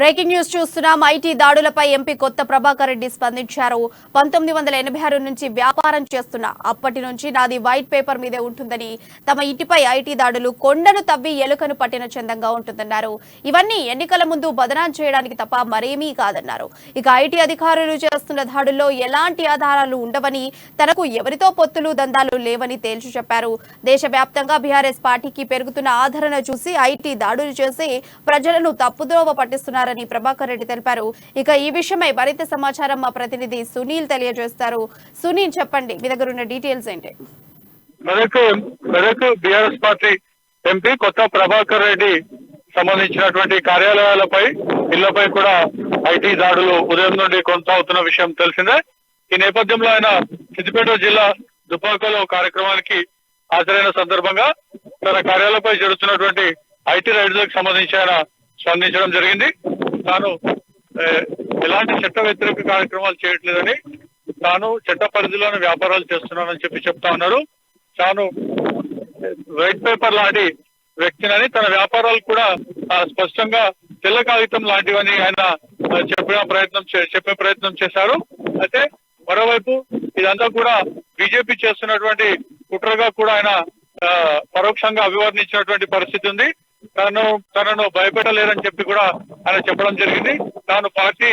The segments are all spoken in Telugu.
బ్రేకింగ్ న్యూస్ చూస్తున్నాం. ఐటీ దాడులపై ఎంపీ కొత్త ప్రభాకర్ రెడ్డి స్పందించారు. 1986 నుంచి వ్యాపారం చేస్తున్నా, అప్పటి నుంచి నాది వైట్ పేపర్ మీదే ఉంటుందని, తమ ఇంటిపై ఐటీ దాడులు కొండను తవ్వి ఎలుకను పట్టిన చందంగా ఉంటుందన్నారు. ఇవన్నీ ఎన్నికల ముందు బదనాం చేయడానికి తప్ప మరేమీ కాదన్నారు. ఇక ఐటీ అధికారులు చేస్తున్న దాడుల్లో ఎలాంటి ఆధారాలు ఉండవని, తనకు ఎవరితో పొత్తులు దందాలు లేవని తేల్చి చెప్పారు. దేశవ్యాప్తంగా బీఆర్ఎస్ పార్టీకి పెరుగుతున్న ఆదరణ చూసి ఐటీ దాడులు చేసి ప్రజలను తప్పుదోవ పట్టిస్తున్నారని ప్రభాకర్ రెడ్డి తెలిపారు. ఇక ఈ విషయమై మరింత సమాచారం మా ప్రతినిధి సునీల్ తెలియజేస్తారు. సునీల్, చెప్పండి, మీ దగ్గర ఉన్న డీటెయిల్స్ ఏంటి? మెదక్ బీఆర్ఎస్ పార్టీ ఎంపీ కొత్త ప్రభాకర్ రెడ్డి సంబంధించినటువంటి కార్యాలయాలపై, ఇళ్లపై కూడా ఐటీ దాడులు ఉదయం నుండి కొనసాగుతున్న విషయం తెలిసిందే. ఈ నేపథ్యంలో ఆయన సిద్దిపేట జిల్లా దుబ్బాకలో కార్యక్రమానికి హాజరైన సందర్భంగా తన కార్యాలయంపై జరుగుతున్నటువంటి ఐటీ రైడ్లకు సంబంధించి ఆయన స్పందించడం జరిగింది. తాను ఎలాంటి చట్ట వ్యతిరేక కార్యక్రమాలు చేయట్లేదని, తాను చట్ట పరిధిలోని వ్యాపారాలు చేస్తున్నానని చెప్తా ఉన్నారు. తాను వైట్ పేపర్ లాంటి వ్యక్తినని, తన వ్యాపారాలు కూడా స్పష్టంగా తెల్ల కాగితం లాంటివని ఆయన చెప్పే ప్రయత్నం చేశారు. అయితే మరోవైపు ఇదంతా కూడా బీజేపీ చేస్తున్నటువంటి కుట్రగా కూడా ఆయన పరోక్షంగా అభివర్ణించినటువంటి పరిస్థితి ఉంది. తనను భయపెట్టలేరని చెప్పి కూడా ఆయన చెప్పడం జరిగింది. తాను పార్టీ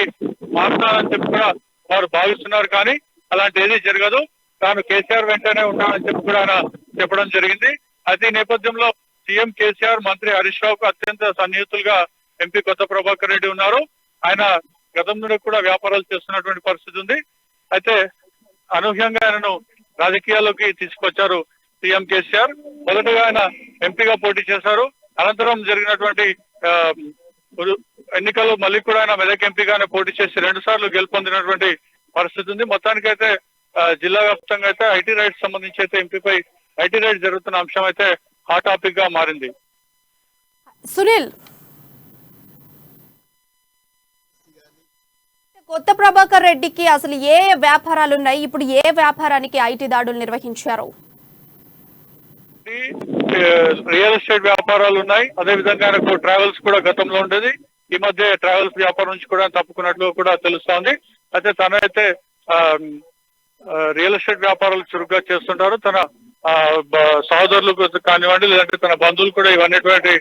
మారుతానని చెప్పి కూడా వారు భావిస్తున్నారు, కానీ అలాంటి ఏది జరగదు, తాను కేసీఆర్ వెంటనే ఉంటానని చెప్పి కూడా ఆయన చెప్పడం జరిగింది. అయితే ఈ నేపథ్యంలో సీఎం కేసీఆర్, మంత్రి హరీష్ రావుకు అత్యంత సన్నిహితులుగా ఎంపీ కొత్త ప్రభాకర్ రెడ్డి ఉన్నారు. ఆయన గతం నుండి కూడా వ్యాపారాలు చేస్తున్నటువంటి పరిస్థితి ఉంది. అయితే అనూహ్యంగా ఆయనను రాజకీయాల్లోకి తీసుకొచ్చారు సీఎం కేసీఆర్. మొదటగా ఆయన ఎంపీగా పోటీ చేశారు. అనంతరం జరిగినటువంటి ఎన్నికల్లో మళ్ళీ కూడా ఆయన మెదక్ ఎంపీగానే పోటీ చేసి 2 సార్లు గెలుపొందినటువంటి పరిస్థితి ఉంది. మొత్తానికైతే జిల్లా వ్యాప్తంగా అయితే ఐటీ రైట్స్ సంబంధించి అయితే ఎంపీపై ఐటీ రైట్ జరుగుతున్న అంశం అయితే హాట్ టాపిక్ గా మారింది. సునీల్, కొత్త ప్రభాకర్ రెడ్డికి అసలు ఏ వ్యాపారాలు ఉన్నాయి? ఇప్పుడు ఏ వ్యాపారానికి ఐటీ దాడులు నిర్వహించారు? రియల్ ఎస్టేట్ వ్యాపారాలు ఉన్నాయి. అదే విధంగా ఆయనకు ట్రావెల్స్ కూడా గతంలో ఉండేది. ఈ మధ్య ట్రావెల్స్ వ్యాపారం నుంచి కూడా తప్పుకున్నట్లు కూడా తెలుస్తోంది. అయితే తనైతే రియల్ ఎస్టేట్ వ్యాపారాలు చురుగ్గా చేస్తుంటారు. తన సహోదరులకు కానివ్వండి, లేదంటే తన బంధువులు కూడా ఇవన్నటువంటి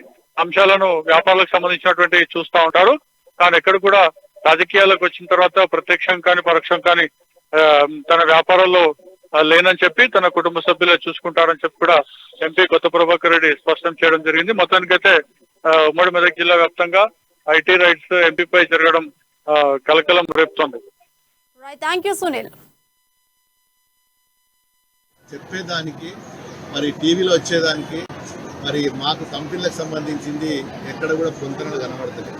అంశాలను వ్యాపారాలకు సంబంధించినటువంటి చూస్తూ ఉంటారు. తాను ఎక్కడ కూడా రాజకీయాలకు వచ్చిన తర్వాత ప్రత్యక్షం కానీ పరోక్షం కానీ తన వ్యాపారాల్లో లేనని చెప్పి తన కుటుంబ సభ్యులే చూసుకుంటారని చెప్పి కూడా ఎంపీ కొత్త ప్రభాకర్ రెడ్డి స్పష్టం చేయడం జరిగింది. మొత్తానికైతే ఉమ్మడి మెదక్ జిల్లా వ్యాప్తంగా ఐటీ రైట్స్ ఎంపీపై జరగడం కలకలం రేపుతోంది. థాంక్యూ సునీల్. చెప్పేదానికి మరి టీవీలో వచ్చేదానికి మరి మాకు కంపెనీలకు సంబంధించింది ఎక్కడ కూడా పొంతనలు కనబడుతుంది.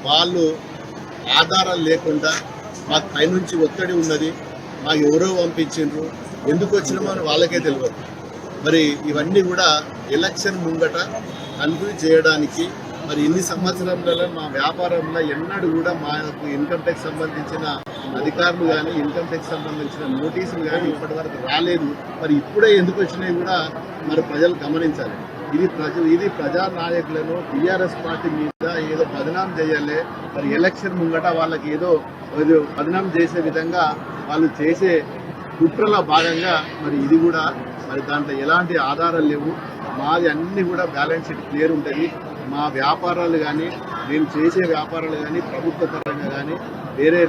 వాళ్ళు ఆధారాలు లేకుండా మాకు పైనుంచి ఒత్తిడి ఉన్నది, మాకు ఎవరో పంపించిండ్రు, ఎందుకు వచ్చినామో అని వాళ్ళకే తెలియదు. మరి ఇవన్నీ కూడా ఎలక్షన్ ముంగట కన్ఫ్యూజ్ చేయడానికి, మరి ఇన్ని సంవత్సరాలలో మా వ్యాపారంలో ఎన్నడూ కూడా మాకు ఇన్కమ్ ట్యాక్స్ సంబంధించిన అధికారులు కానీ, ఇన్కమ్ ట్యాక్స్ సంబంధించిన నోటీసులు కానీ ఇప్పటి వరకు రాలేదు. మరి ఇప్పుడే ఎందుకు వచ్చినాయి కూడా మరి ప్రజలు గమనించాలి. ఇది ప్రజానాయకులను టీఆర్ఎస్ పార్టీ మీద ఏదో బదనాం చేయాలి, మరి ఎలక్షన్ ముంగట వాళ్ళకి ఏదో బదనాం చేసే విధంగా వాళ్ళు చేసే కుట్రలో భాగంగా మరి ఇది కూడా మరి దాంట్లో ఎలాంటి ఆధారాలు లేవు. మాది అన్ని కూడా బ్యాలెన్స్ షీట్ క్లియర్ ఉంటుంది. మా వ్యాపారాలు కానీ, మేము చేసే వ్యాపారాలు కానీ ప్రభుత్వ పరంగా కానీ వేరే